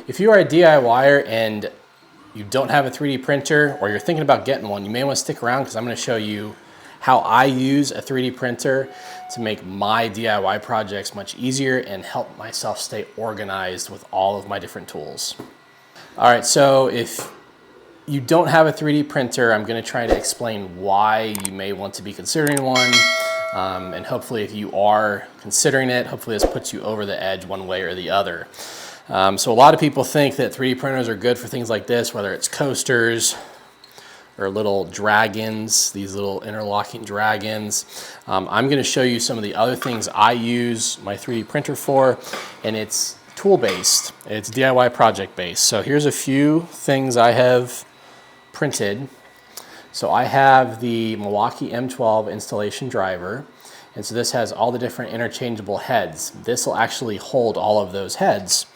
If you are a DIYer and you don't have a 3D printer or you're thinking about getting one, you may want to stick around because I'm going to show you how I use a 3D printer to make my DIY projects much easier and help myself stay organized with all of my different tools. All right, so if you don't have a 3D printer, I'm going to try to explain why you may want to be considering one. And hopefully if you are considering it, hopefully this puts you over the edge one way or the other. So a lot of people think that 3D printers are good for things like this, whether it's coasters or little dragons, these little interlocking dragons. I'm going to show you some of the other things I use my 3D printer for, and it's tool-based, it's DIY project-based. So here's a few things I have printed. So I have the Milwaukee M12 installation driver, and so this has all the different interchangeable heads. This will actually hold all of those heads.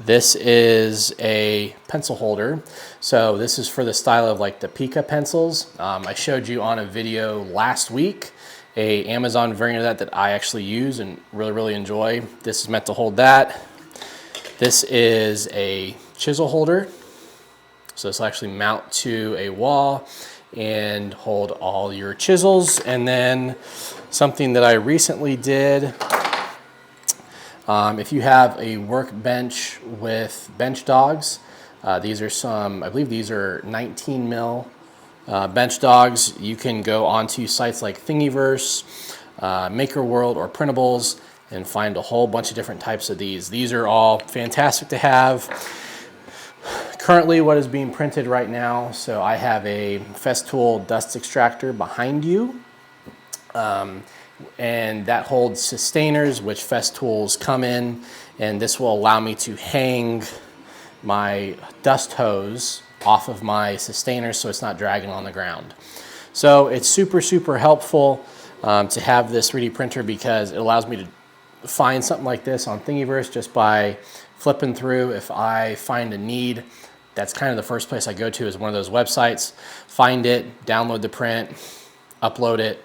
This is a pencil holder. So this is for the style of like the Pica pencils. I showed you on a video last week a Amazon variant of that I actually use and really enjoy. This is meant to hold that. This is a chisel holder. So this will actually mount to a wall and hold all your chisels. And then something that I recently did, if you have a workbench with bench dogs, these are some, I believe these are 19 mil bench dogs. You can go onto sites like Thingiverse, Maker World, or Printables and find a whole bunch of different types of these. These are all fantastic to have. Currently what is being printed right now, so I have a Festool dust extractor behind you. And that holds sustainers, which Festools come in, and this will allow me to hang my dust hose off of my sustainers so it's not dragging on the ground. So it's super helpful to have this 3D printer because it allows me to find something like this on Thingiverse just by flipping through. If I find a need, that's kind of the first place I go to is one of those websites, find it, download the print, upload it,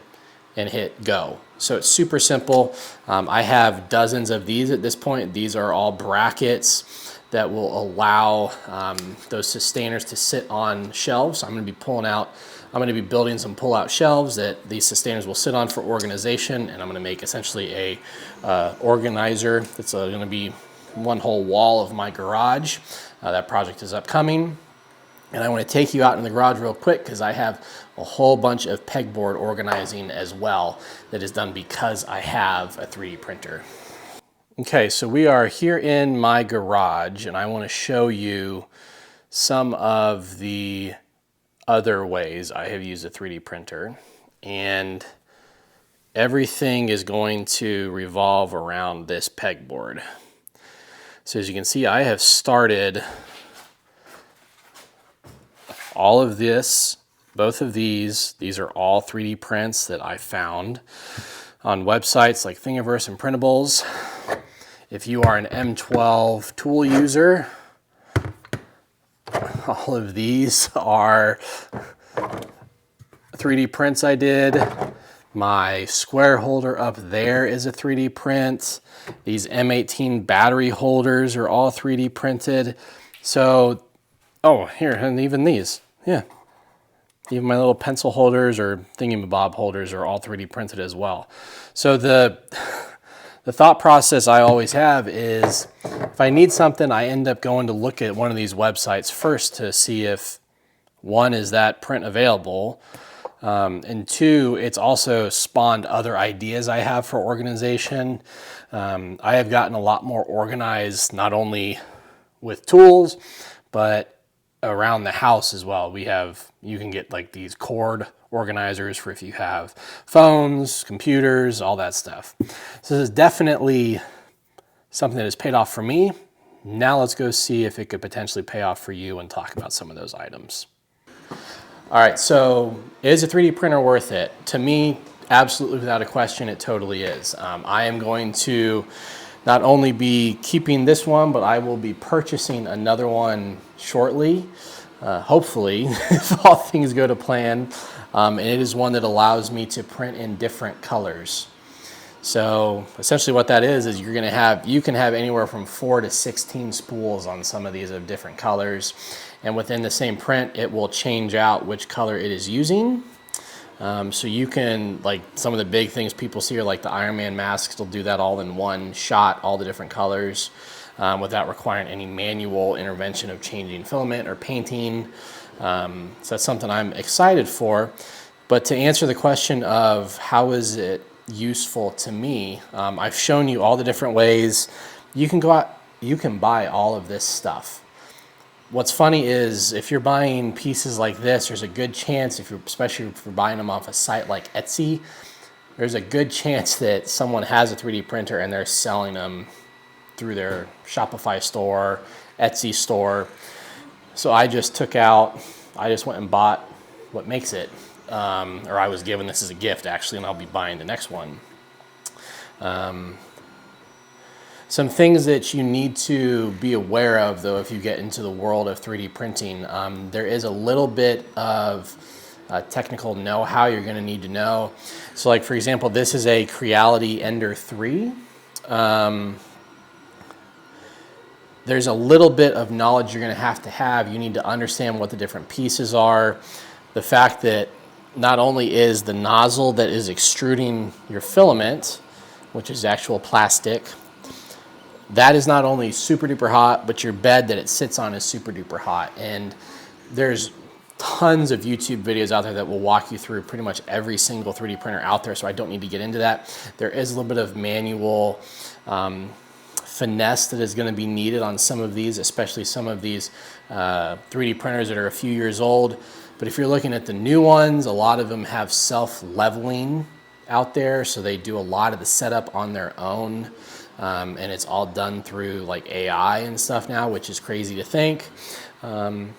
and hit go. So it's super simple. I have dozens of these at this point. These are all brackets that will allow those sustainers to sit on shelves. So I'm going to be building some pull-out shelves that these sustainers will sit on for organization, and I'm going to make essentially a organizer that's going to be one whole wall of my garage. That project is upcoming. And I want to take you out in the garage real quick because I have a whole bunch of pegboard organizing as well that is done because I have a 3D printer. Okay, so we are here in my garage and I want to show you some of the other ways I have used a 3D printer. And everything is going to revolve around this pegboard. So as you can see, I have started all of this, both of these are all 3D prints that I found on websites like Thingiverse and Printables. If you are an M12 tool user, all of these are 3D prints I did. My square holder up there is a 3D print. These M18 battery holders are all 3D printed. So, oh, here, and even these, yeah. Even my little pencil holders or thingamabob holders are all 3D printed as well. So the thought process I always have is if I need something, I end up going to look at one of these websites first to see if, one, is that print available, and two, it's also spawned other ideas I have for organization. I have gotten a lot more organized, not only with tools, but around the house as well. You can get like these cord organizers for if you have phones, computers, all that stuff. So this is definitely something that has paid off for me. Now let's go see if it could potentially pay off for you and talk about some of those items. All right, so is a 3D printer worth it? To me, absolutely without a question, it totally is. I am going to not only be keeping this one, but I will be purchasing another one shortly, hopefully, if all things go to plan. And it is one that allows me to print in different colors. So essentially what that is you can have anywhere from 4 to 16 spools on some of these of different colors. And within the same print, it will change out which color it is using. So you can, like some of the big things people see are like the Iron Man masks, will do that all in one shot, all the different colors, without requiring any manual intervention of changing filament or painting. So that's something I'm excited for. But to answer the question of how is it useful to me, I've shown you all the different ways you can go out, you can buy all of this stuff. What's funny is if you're buying pieces like this, there's a good chance, especially if you're buying them off a site like Etsy, there's a good chance that someone has a 3D printer and they're selling them through their Shopify store, Etsy store. So I just went and bought what makes it. Or I was given this as a gift actually, and I'll be buying the next one. Some things that you need to be aware of, though, if you get into the world of 3D printing, there is a little bit of technical know-how you're going to need to know. So, like for example, this is a Creality Ender 3. There's a little bit of knowledge you're going to have. You need to understand what the different pieces are. The fact that not only is the nozzle that is extruding your filament, which is actual plastic, that is not only super duper hot, but your bed that it sits on is super duper hot. And there's tons of YouTube videos out there that will walk you through pretty much every single 3D printer out there, so I don't need to get into that. There is a little bit of manual finesse that is going to be needed on some of these, especially some of these 3D printers that are a few years old. But if you're looking at the new ones, a lot of them have self-leveling out there, so they do a lot of the setup on their own. And it's all done through like AI and stuff now, which is crazy to think. And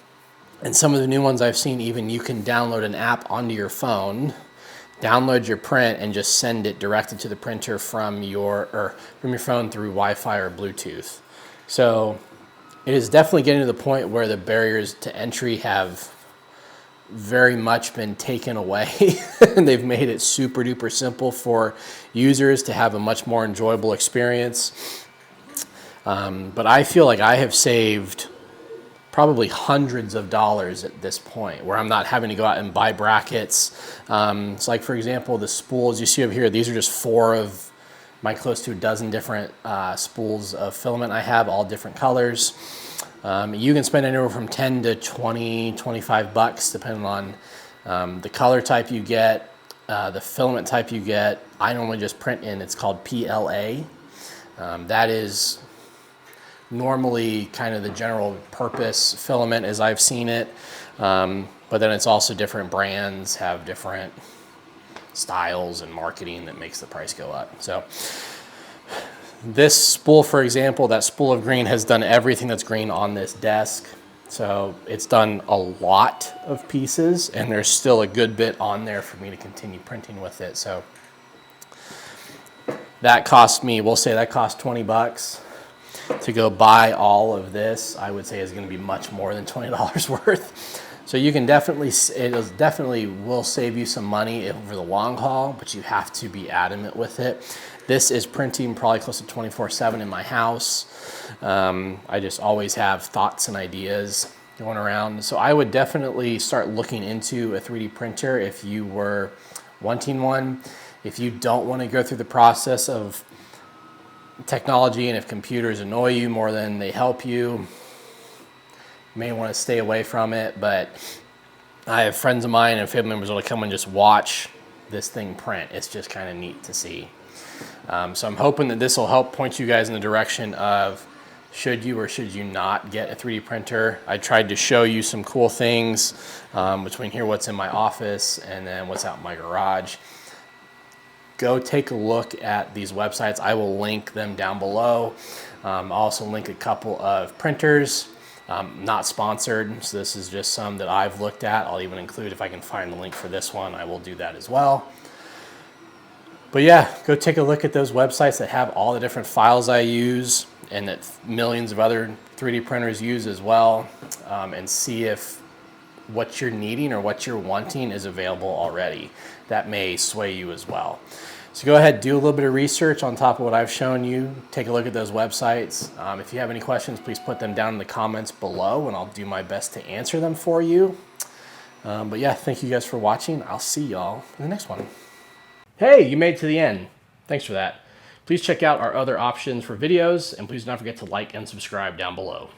some of the new ones I've seen, even you can download an app onto your phone, download your print, and just send it directly to the printer from your phone through Wi-Fi or Bluetooth. So it is definitely getting to the point where the barriers to entry have very much been taken away and they've made it super duper simple for users to have a much more enjoyable experience. But I feel like I have saved probably hundreds of dollars at this point where I'm not having to go out and buy brackets. It's like, for example, the spools you see over here, these are just 4 of my close to a dozen different spools of filament I have, all different colors. You can spend anywhere from 10 to 20, 25 bucks depending on the color type you get, the filament type you get. I normally just print in, it's called PLA. That is normally kind of the general purpose filament as I've seen it. But then it's also different brands have different styles and marketing that makes the price go up. So this spool, for example, that spool of green has done everything that's green on this desk. So it's done a lot of pieces, and there's still a good bit on there for me to continue printing with it. So that cost me, we'll say that cost 20 bucks. To go buy all of this, I would say is going to be much more than $20 worth. So you can definitely, it definitely will save you some money over the long haul, but you have to be adamant with it. This is printing probably close to 24/7 in my house. I just always have thoughts and ideas going around. So I would definitely start looking into a 3D printer if you were wanting one. If you don't want to go through the process of technology and if computers annoy you more than they help you, you may want to stay away from it. But I have friends of mine and family members that will come and just watch this thing print. It's just kind of neat to see. So I'm hoping that this will help point you guys in the direction of should you or should you not get a 3D printer. I tried to show you some cool things between here, what's in my office, and then what's out in my garage. Go take a look at these websites. I will link them down below. I'll also link a couple of printers, not sponsored. So this is just some that I've looked at. I'll even include, if I can find the link for this one, I will do that as well. But yeah, go take a look at those websites that have all the different files I use and that millions of other 3D printers use as well, and see if what you're needing or what you're wanting is available already. That may sway you as well. So go ahead, do a little bit of research on top of what I've shown you. Take a look at those websites. If you have any questions, please put them down in the comments below and I'll do my best to answer them for you. But yeah, thank you guys for watching. I'll see y'all in the next one. Hey, you made it to the end. Thanks for that. Please check out our other options for videos and please don't forget to like and subscribe down below.